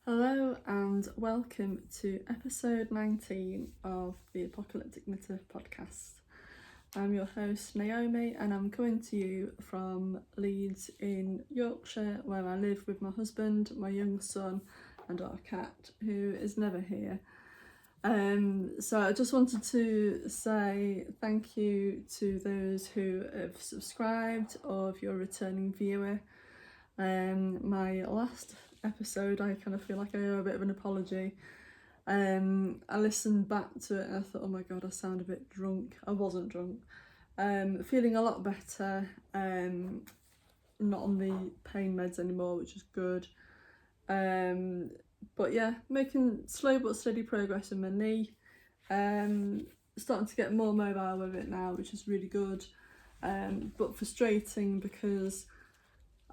Hello and welcome to episode 19 of the Apocalyptic Knitter podcast. I'm your host Naomi and I'm coming to you from Leeds in Yorkshire, where I live with my husband, my young son and our cat, who is never here. So I just wanted to say thank you to those who have subscribed or if you're a returning viewer. My last episode, I kind of feel like I owe a bit of an apology. I listened back to it and I thought, oh my god, I sound a bit drunk. I wasn't drunk. Feeling a lot better. Not on the pain meds anymore, which is good. But yeah, making slow but steady progress in my knee. Starting to get more mobile with it now, which is really good. But frustrating because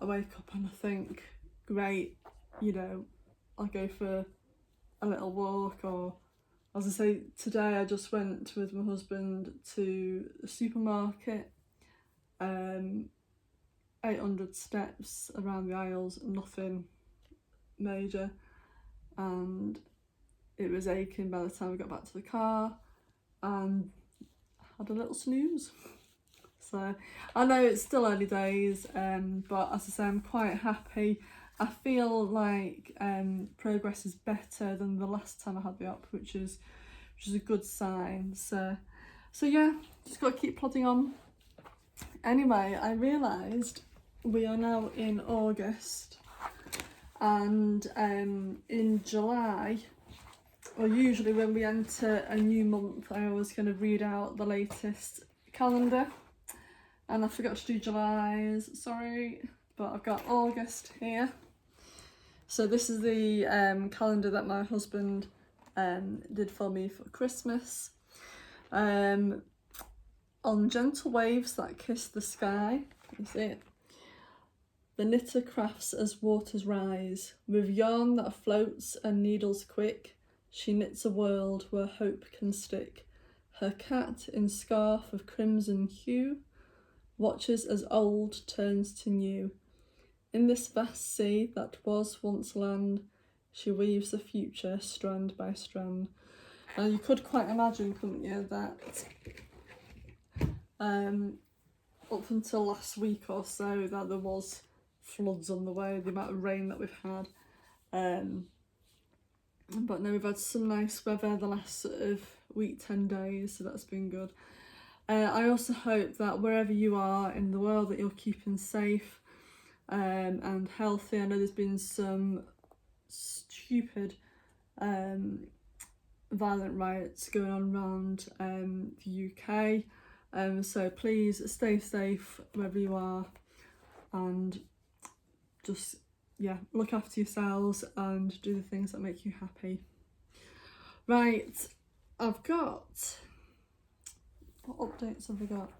I wake up and I think, great, I'll go for a little walk, or as I say, today I just went with my husband to the supermarket, 800 steps around the aisles, nothing major, and it was aching by the time we got back to the car and had a little snooze. So I know it's still early days, but as I say, I'm quite happy. I feel like progress is better than the last time I had the op, which is a good sign. So yeah, just got to keep plodding on. Anyway, I realised we are now in August, and in July, or usually when we enter a new month, I always kind of read out the latest calendar. And I forgot to do July's, sorry, but I've got August here. So this is the calendar that my husband did for me for Christmas. On gentle waves that kiss the sky, you see it? The knitter crafts as waters rise, with yarn that floats and needles quick, she knits a world where hope can stick. Her cat in scarf of crimson hue, watches as old turns to new. In this vast sea that was once land, she weaves the future strand by strand. Now you could quite imagine, couldn't you, that up until last week or so that there was floods on the way, the amount of rain that we've had. But now we've had some nice weather the last sort of week, 10 days, so that's been good. I also hope that wherever you are in the world that you're keeping safe and healthy. I know there's been some stupid violent riots going on around the UK, so please stay safe wherever you are and just look after yourselves and do the things that make you happy. Right, I've got... what updates have I got?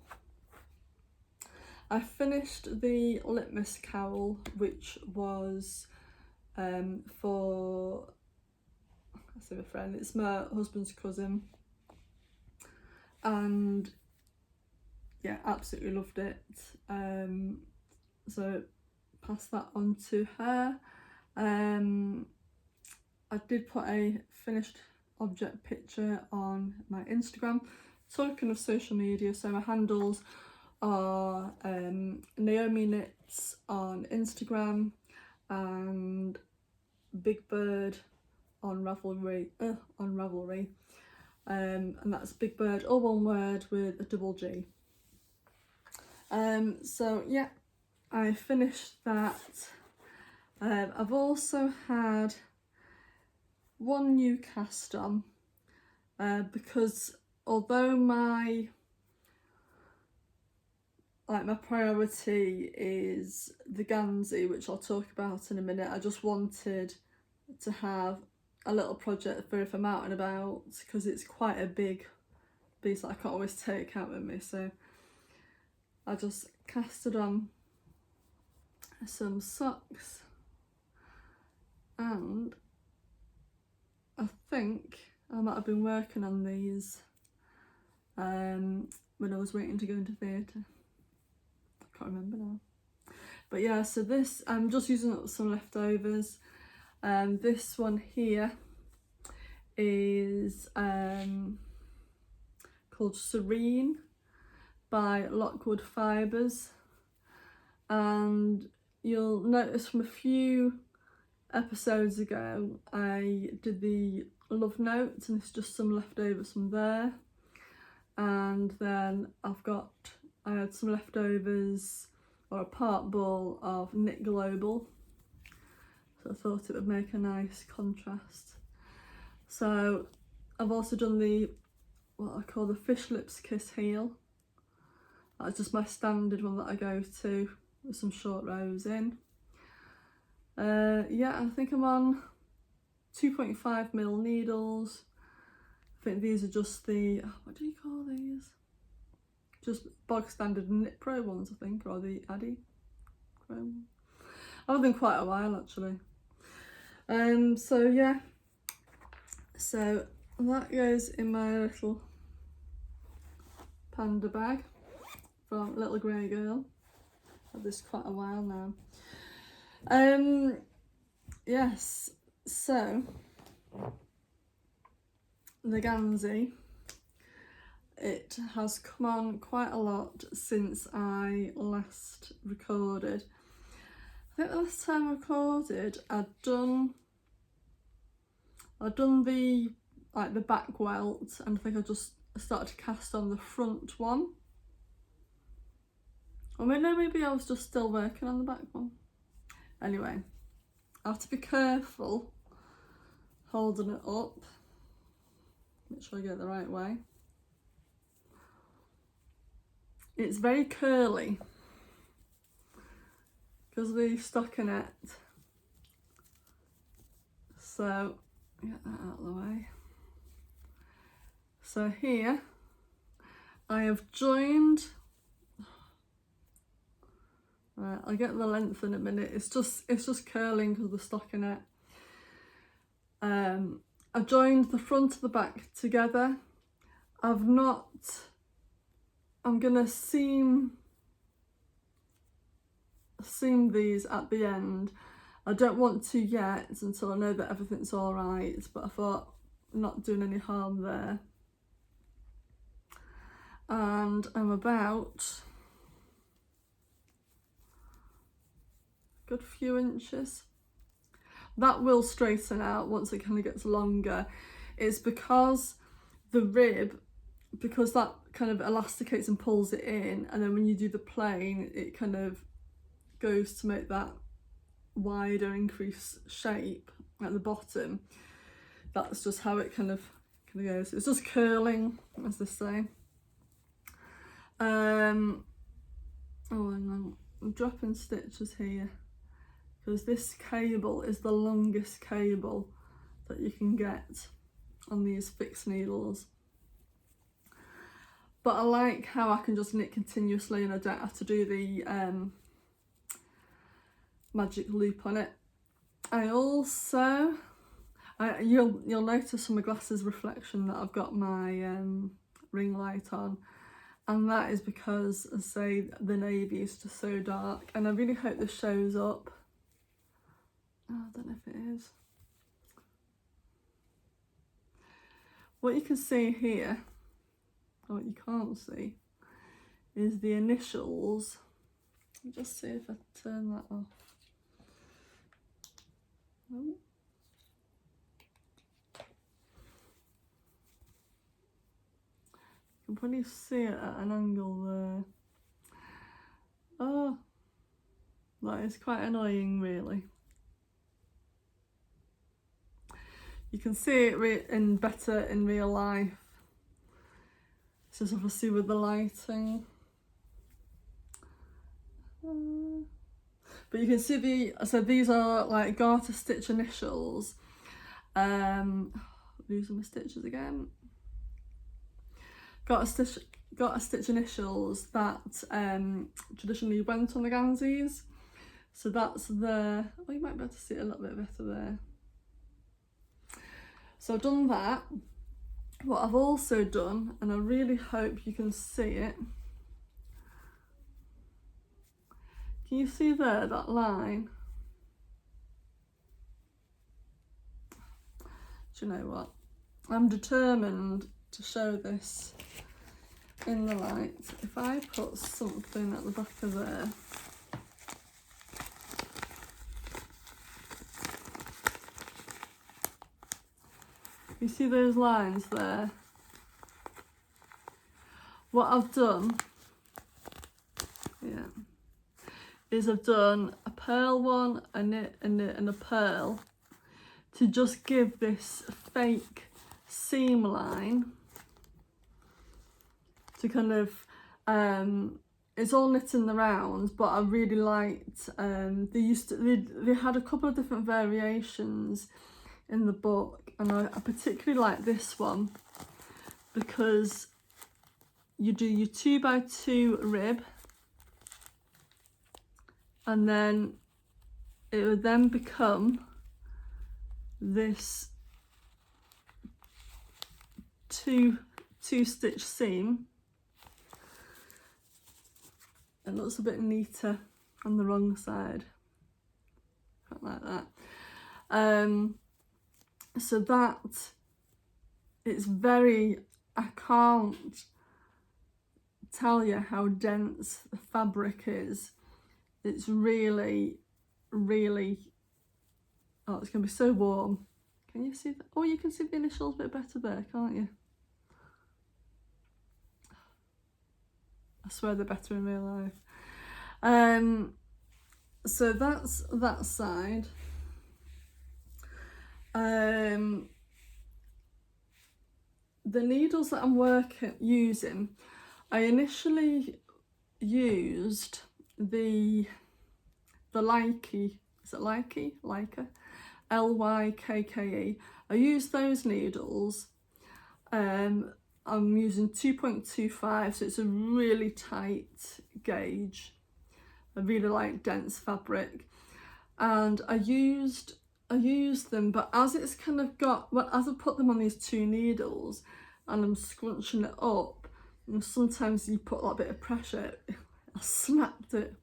I finished the litmus cowl, which was for, I say a friend, it's my husband's cousin, and yeah, absolutely loved it. So passed that on to her. I did put a finished object picture on my Instagram. Talking of social media, so my handles are Naomi Knits on Instagram and Big Bird on Ravelry, and that's Big Bird, all one word with a double G. So yeah, I finished that. I've also had one new cast on because although my priority is the Gansey, which I'll talk about in a minute, I just wanted to have a little project for if I'm out and about, because it's quite a big piece that I can't always take out with me, so I just casted on some socks, and I think I might have been working on these when I was waiting to go into theatre. I can't remember now. But yeah, so this, I'm just using up some leftovers. This one here is called Serene by Lockwood Fibres, and you'll notice from a few episodes ago I did the love notes, and it's just some leftovers from there. And then I had some leftovers, or a part bowl of Knitglobal, so I thought it would make a nice contrast. So I've also done what I call the fish lips kiss heel. That's just my standard one that I go to with some short rows in. Yeah, I think I'm on 2.5mm needles. I think these are just the, what do you call these? Just bog standard Knit Pro ones, I think, or the Addy Pro. I've had them quite a while actually. So yeah, so that goes in my little panda bag from Little Grey Girl. I've had this quite a while now. Yes, so the Gansey, it has come on quite a lot since I last recorded. I think the last time I recorded, I'd done the back welt, and I think I just started to cast on the front one. Or maybe I was just still working on the back one. Anyway, I have to be careful holding it up. Make sure I get it the right way. It's very curly because of the stockinette. So get that out of the way. So here I have joined. Right, I'll get the length in a minute. It's just curling because of the stockinette. I've joined the front and the back together. I'm gonna seam these at the end. I don't want to yet until I know that everything's all right, but I thought I'm not doing any harm there. And I'm about a good few inches. That will straighten out once it kind of gets longer. It's because the rib, because that kind of elasticates and pulls it in, and then when you do the plain, it kind of goes to make that wider increased shape at the bottom. That's just how it kind of goes. It's just curling, as they say. Oh, hang on, I'm dropping stitches here because this cable is the longest cable that you can get on these fixed needles. But I like how I can just knit continuously and I don't have to do the magic loop on it. I also, you'll notice from my glasses reflection that I've got my ring light on, and that is because, as I say, the navy is just so dark, and I really hope this shows up. Oh, I don't know if it is. What you can see here, or what you can't see, is the initials. Let me just see if I turn that off. Oh. You can probably see it at an angle there. Oh, that is quite annoying, really. You can see it better in real life. It's just obviously with the lighting. But you can see so these are like garter stitch initials. Losing my stitches again. Garter stitch initials that traditionally went on the Ganseys. So that's the, oh, you might be able to see it a little bit better there. So I've done that. What I've also done, and I really hope you can see it. Can you see there, that line? do you know what? I'm determined to show this in the light. If I put something at the back of there, you see those lines there? What I've done, is I've done a purl one, a knit, a knit and a purl to just give this fake seam line to kind of, it's all knit in the round, but I really liked, they had a couple of different variations in the book, and I particularly like this one because you do your 2x2 rib, and then it would then become this two stitch seam. It looks a bit neater on the wrong side, quite like that. So that, it's very, I can't tell you how dense the fabric is. It's really, really, oh, it's going to be so warm. Can you see that? Oh, you can see the initials a bit better there, can't you? I swear they're better in real life. So that's that side. The needles that I'm using, I initially used the Lykke, is it Lykke? Lykke? Lykke. I used those needles. I'm using 2.25, so it's a really tight gauge. I really like dense fabric, and I used them, but as it's kind of got, well, as I put them on these two needles and I'm scrunching it up, and sometimes you put a bit of pressure, I snapped it.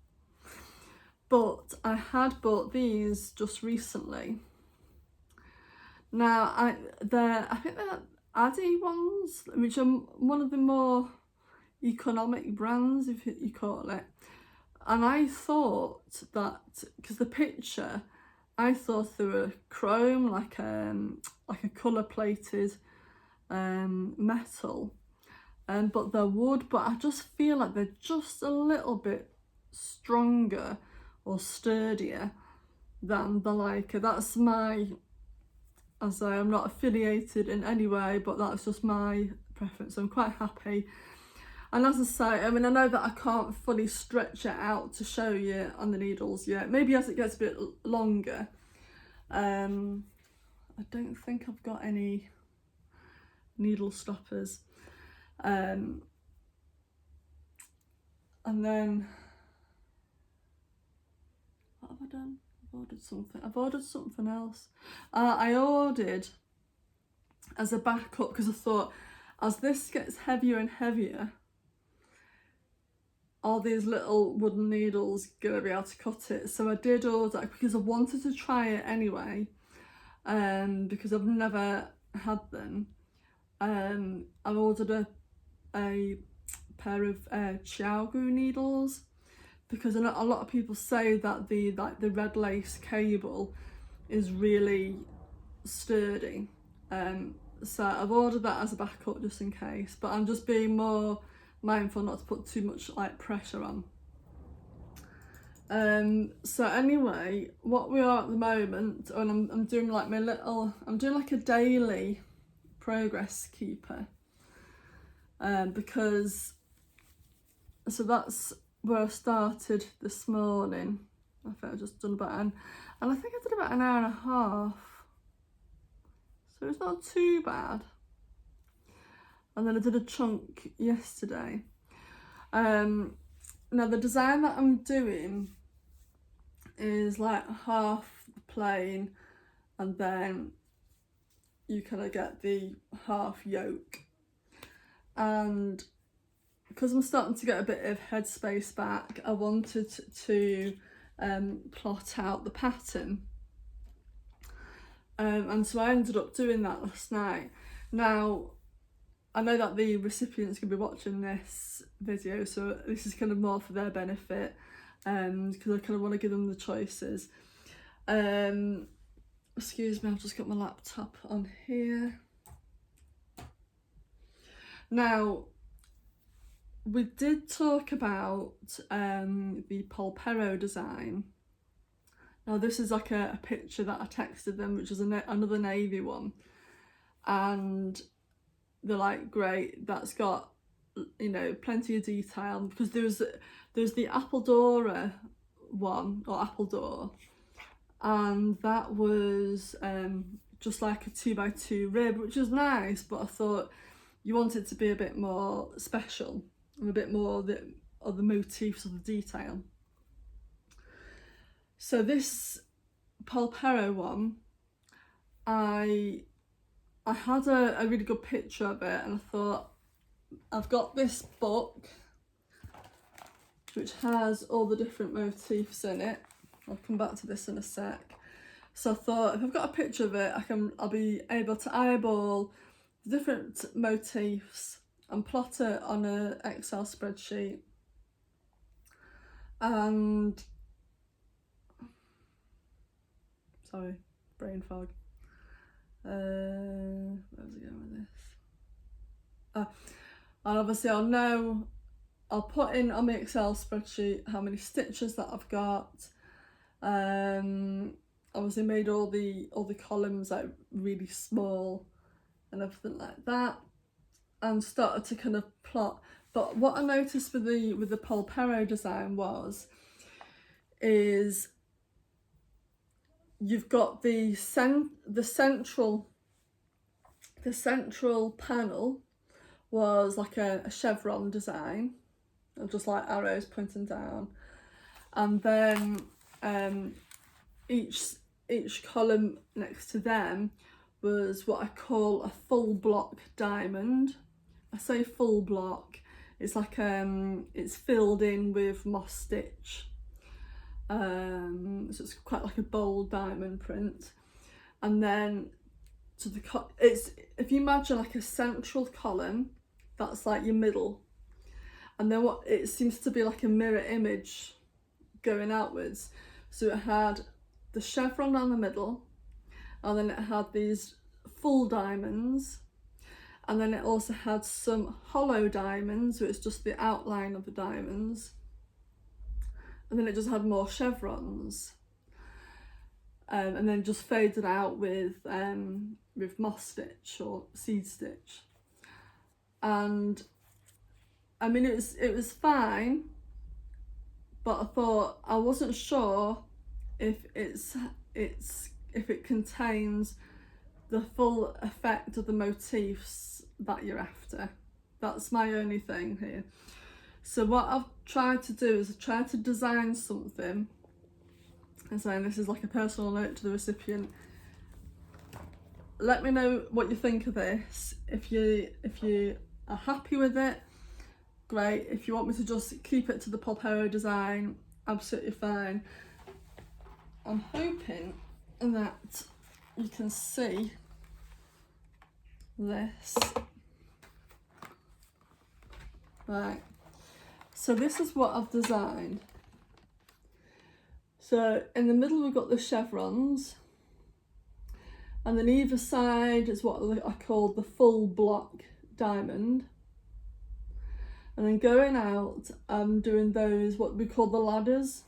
But I had bought these just recently. Now I think they're Addy ones, which are one of the more economic brands, if you call it. And I thought that, because the picture, I thought they were chrome, like a colour plated metal, but they're wood. But I just feel like they're just a little bit stronger or sturdier than the Lykke. That's my, as I am not affiliated in any way, but that's just my preference. I'm quite happy. And as I say, I mean, I know that I can't fully stretch it out to show you on the needles yet. Maybe as it gets a bit longer. I don't think I've got any needle stoppers. And then, what have I done? I've ordered something else. I ordered as a backup, because I thought, as this gets heavier and heavier, are these little wooden needles going to be able to cut it? So I did order, because I wanted to try it anyway, because I've never had them. I ordered a pair of Chiaogu needles, because a lot of people say that the red lace cable is really sturdy. So I've ordered that as a backup just in case, but I'm just being more mindful not to put too much pressure on. So anyway, what we are at the moment, and I'm doing like I'm doing like a daily progress keeper, because, so that's where I started this morning. I think I've just done about and I think I did about an hour and a half, so it's not too bad. And then I did a chunk yesterday. Now the design that I'm doing is like half plain, and then you kind of get the half yoke. And because I'm starting to get a bit of headspace back, I wanted to plot out the pattern. and so I ended up doing that last night. Now, I know that the recipients can be watching this video, so this is kind of more for their benefit, because I kind of want to give them the choices. Excuse me, I've just got my laptop on here. Now, we did talk about the Polpero design. Now, this is like a picture that I texted them, which is another navy one, and they're like, great, that's got, you know, plenty of detail, because there's the Appledora one, or Appledore, and that was just like a 2x2 rib, which is nice, but I thought you want it to be a bit more special and a bit more of the motifs of the detail. So this Polpero one, I had a really good picture of it, and I thought, I've got this book which has all the different motifs in it. I'll come back to this in a sec. So I thought, if I've got a picture of it, I'll be able to eyeball the different motifs and plot it on an Excel spreadsheet. And sorry, brain fog. Where was I going with this? And obviously I'll put in on my Excel spreadsheet how many stitches that I've got. Obviously made all the columns like really small and everything like that, and started to kind of plot. But what I noticed with the Polpero design is you've got the central panel was like a chevron design, just like arrows pointing down, and then each column next to them was what I call a full block diamond. I say full block, it's like it's filled in with moss stitch, so it's quite like a bold diamond print. And then to it's, if you imagine like a central column, that's like your middle, and then what it seems to be like a mirror image going outwards. So it had the chevron down the middle, and then it had these full diamonds, and then it also had some hollow diamonds, so it's just the outline of the diamonds, and then it just had more chevrons, and then just faded out with moss stitch or seed stitch. And I mean, it was fine, but I thought, I wasn't sure if it contains the full effect of the motifs that you're after. That's my only thing here. So what I've tried to do is I've tried to design something, and saying this is like a personal note to the recipient. Let me know what you think of this. If you are happy with it, great. If you want me to just keep it to the Polpero design, absolutely fine. I'm hoping that you can see this. Right, so this is what I've designed. So in the middle we've got the chevrons, and then either side is what I call the full block diamond. And then going out, I'm doing those, what we call the ladders.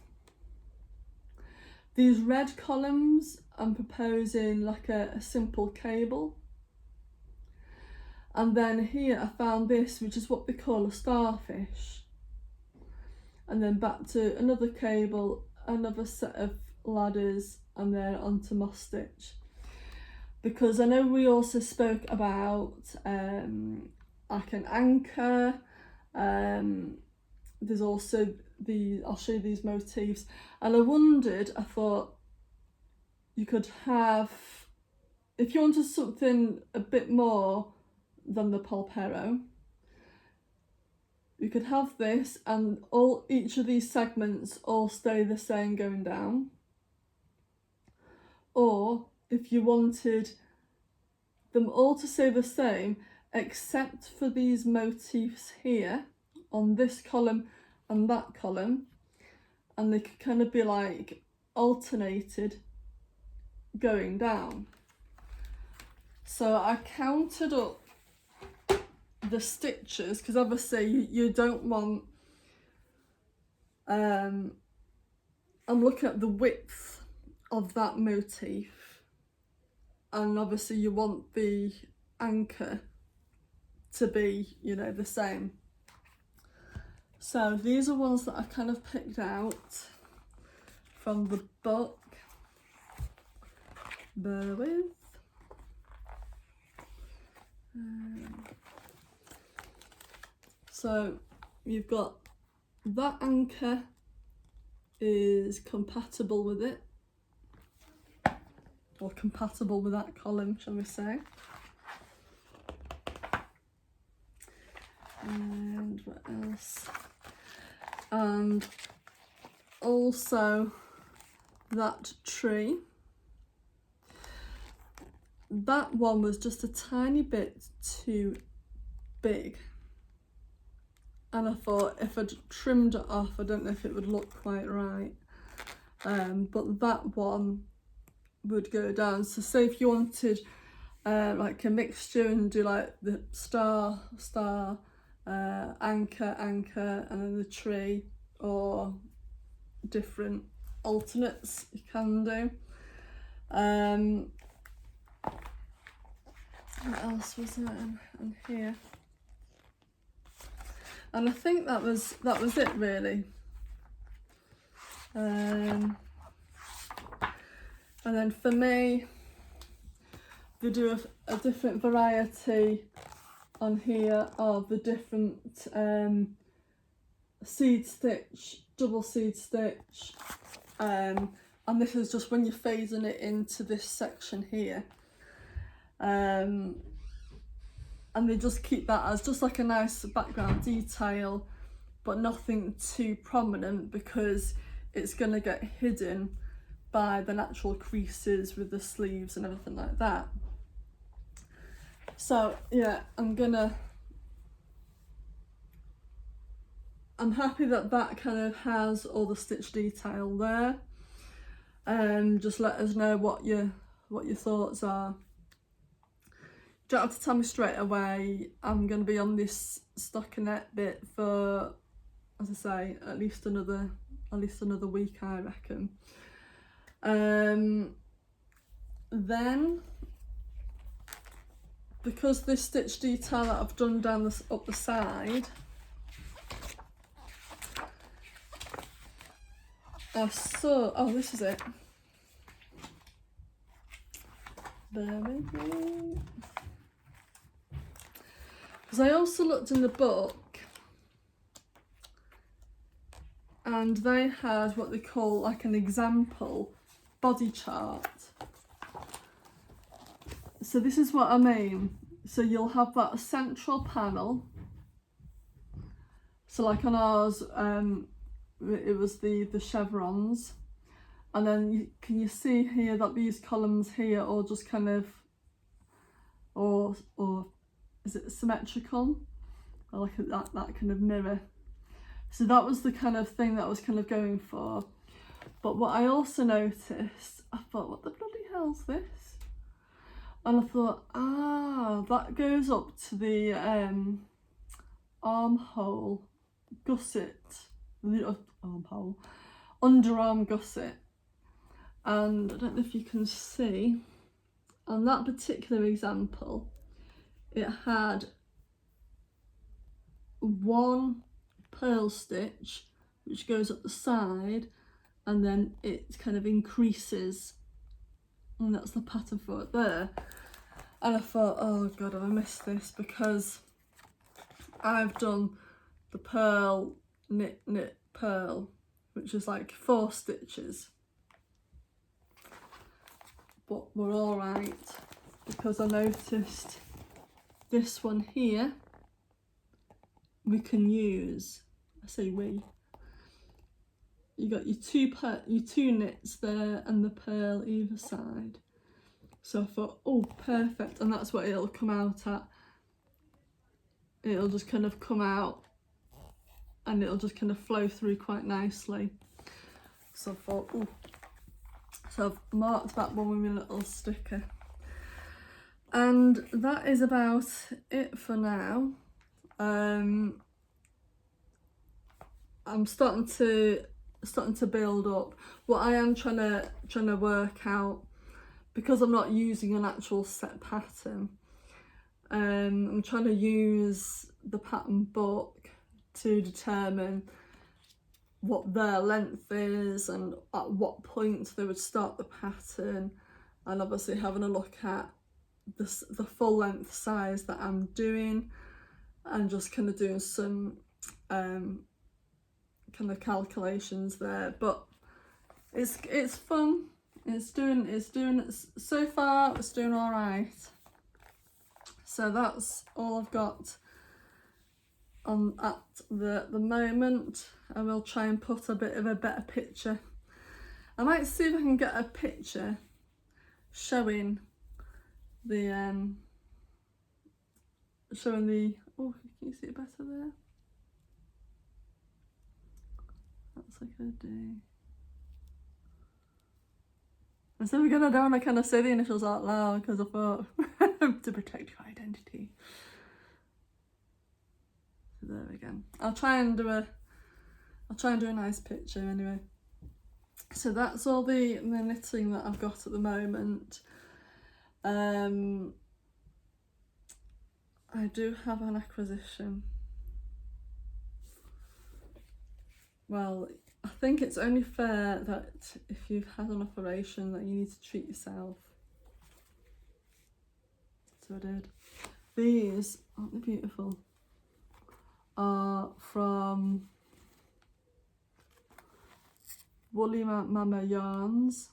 These red columns, I'm proposing like a simple cable. And then here I found this, which is what we call a starfish. And then back to another cable, another set of ladders, and then onto moss stitch. Because I know we also spoke about like an anchor. There's also I'll show you these motifs, and I thought you could have, if you wanted something a bit more than the Polpero, you could have this, and each of these segments all stay the same going down. Or if you wanted them all to stay the same except for these motifs here on this column and that column, and they could kind of be like alternated going down. So I counted up the stitches, because obviously you don't want, I'm looking at the width of that motif, and obviously you want the anchor to be, you know, the same. So these are ones that I've kind of picked out from the book. Bear with. So you've got that anchor is compatible with it, or compatible with that column, shall we say. And what else? And also that tree. That one was just a tiny bit too big, and I thought if I'd trimmed it off, I don't know if it would look quite right, but that one would go down. So say if you wanted like a mixture and do like the star, anchor, and then the tree, or different alternates you can do. What else was there in here? And I think that was it really. And then for me, they do a different variety on here of the different seed stitch, double seed stitch, and this is just when you're phasing it into this section here. And they just keep that as just like a nice background detail, but nothing too prominent, because it's going to get hidden by the natural creases with the sleeves and everything like that. So yeah, I'm happy that that kind of has all the stitch detail there. Just let us know what your thoughts are. You don't have to tell me straight away. I'm going to be on this stockinette bit for, as I say, at least another week, I reckon. Then, because this stitch detail that I've done down up the side, this is it. Bear with me. Because I also looked in the book, and they had what they call like an example body chart. So this is what I mean. So you'll have that central panel. So like on ours, it was the chevrons, and then can you see here that these columns here are just kind of, or is it symmetrical? I like that kind of mirror. So that was the kind of thing that I was kind of going for. But what I also noticed, I thought, what the bloody hell's this? And I thought, that goes up to the armhole gusset, the armhole, underarm gusset. And I don't know if you can see, on that particular example, it had one purl stitch which goes up the side, and then it kind of increases, and that's the pattern for it there. And I thought, oh god, have I missed this? Because I've done the purl, knit, purl, which is like 4 stitches, but we're all right, because I noticed this one here we can use, I say we, you got your two knits there and the purl either side. So I thought, oh, perfect, and that's what it'll come out at. It'll just kind of come out and it'll just kind of flow through quite nicely. So I thought, oh, so I've marked that one with my little sticker. And that is about it for now. I'm starting to build up. What I am trying to work out, because I'm not using an actual set pattern, I'm trying to use the pattern book to determine what their length is and at what point they would start the pattern, and obviously having a look at the full length size that I'm doing, and just kind of doing some kind of calculations there. But it's fun. It's doing so far. It's doing all right. So that's all I've got on at the moment. I will try and put a bit of a better picture. I might see if I can get a picture showing the oh, can you see it better there? That's like a D. And so I don't want to kind of say the initials out loud because I thought to protect your identity. So there we go. I'll try and do a nice picture anyway. So that's all the knitting that I've got at the moment. I do have an acquisition. Well, I think it's only fair that if you've had an operation that you need to treat yourself. So I did. These, aren't they beautiful? Are from Woolly Mama Yarns,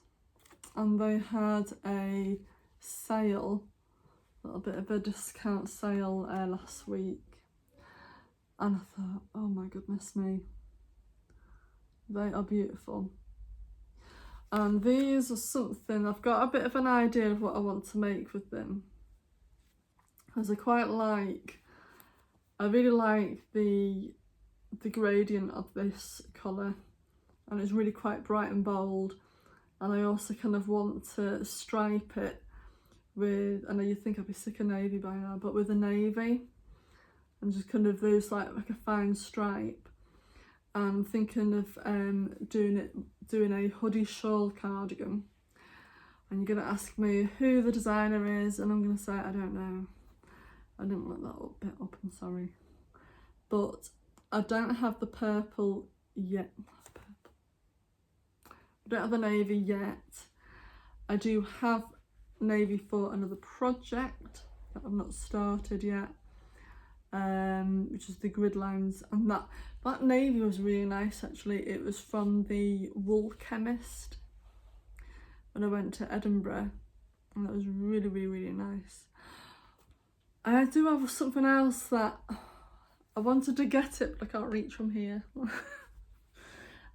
and they had a sale, a little bit of a discount sale last week, and I thought, oh my goodness me, they are beautiful. And these are something, I've got a bit of an idea of what I want to make with them, because I really like the gradient of this colour, and it's really quite bright and bold. And I also kind of want to stripe it with, I know you think I'd be sick of navy by now, but with a navy, and just kind of those like a fine stripe. And I'm thinking of doing a hoodie shawl cardigan. And you're gonna ask me who the designer is, and I'm gonna say I don't know. I didn't look that bit up, I'm sorry. But I don't have the purple yet. I don't have the navy yet. I do have navy for another project that I've not started yet, which is the grid lines, and that navy was really nice actually. It was from the Wool Chemist when I went to Edinburgh, and that was really, really, really nice. I do have something else that I wanted to get it, but I can't reach from here.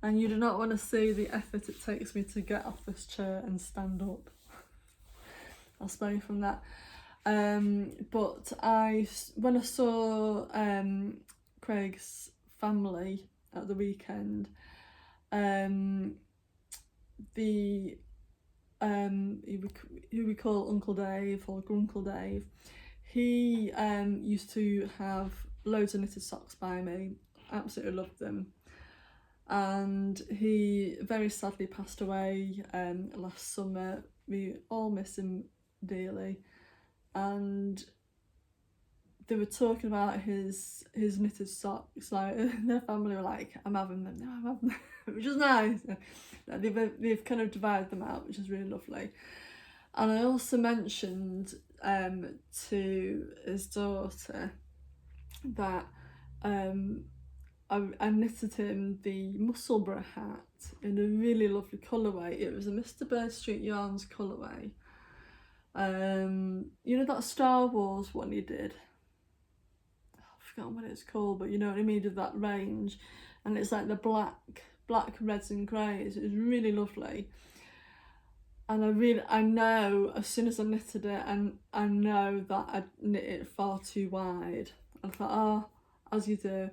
And you do not want to see the effort it takes me to get off this chair and stand up. I'll spare you from that. But when I saw Craig's family at the weekend, who we call Uncle Dave or Grunkle Dave, he used to have loads of knitted socks by me. Absolutely loved them. And he very sadly passed away last summer. We all miss him dearly, and they were talking about his knitted socks. Like their family were like, "I'm having them, no, I'm having them," which is nice. They've kind of divided them out, which is really lovely. And I also mentioned to his daughter that I knitted him the Musselburgh hat in a really lovely colourway. It was a Mr. Bird Street Yarns colourway. You know that Star Wars one he did? I've forgotten what it's called, but you know what I mean, of that range. And it's like the black, reds and greys. It was really lovely. I know as soon as I knitted it, and I know that I'd knit it far too wide. And I thought, oh, as you do,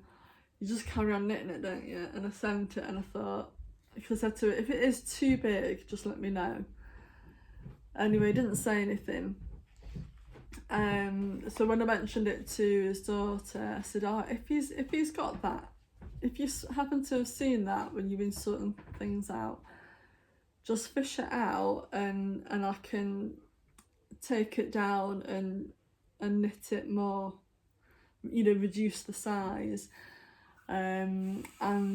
you just carry on knitting it, don't you? And I sent it, and I thought, because I said to it, if it is too big, just let me know. Anyway, he didn't say anything. So when I mentioned it to his daughter, I said, oh, if he's got that, if you happen to have seen that when you've been sorting things out, just fish it out, and I can take it down and knit it more, you know, reduce the size. And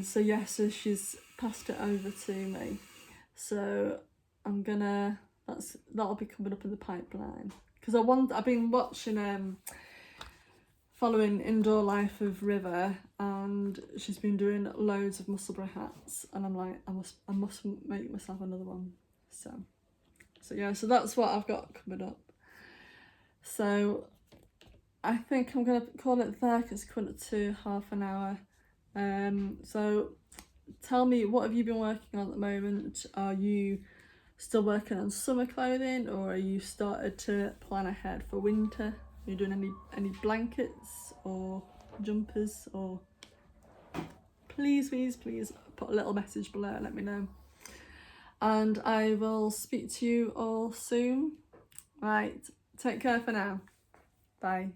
so yeah, so she's passed it over to me. So I'm gonna, that'll be coming up in the pipeline, because I've been watching following Indoor Life of River, and she's been doing loads of Musselburgh hats, and I'm like, I must make myself another one. So yeah, so that's what I've got coming up. So I think I'm gonna call it there, because it's coming up to half an hour. So tell me, what have you been working on at the moment? Are you still working on summer clothing, or are you started to plan ahead for winter? Are you doing any blankets or jumpers? Or please put a little message below and let me know. And I will speak to you all soon. Right, take care for now. Bye.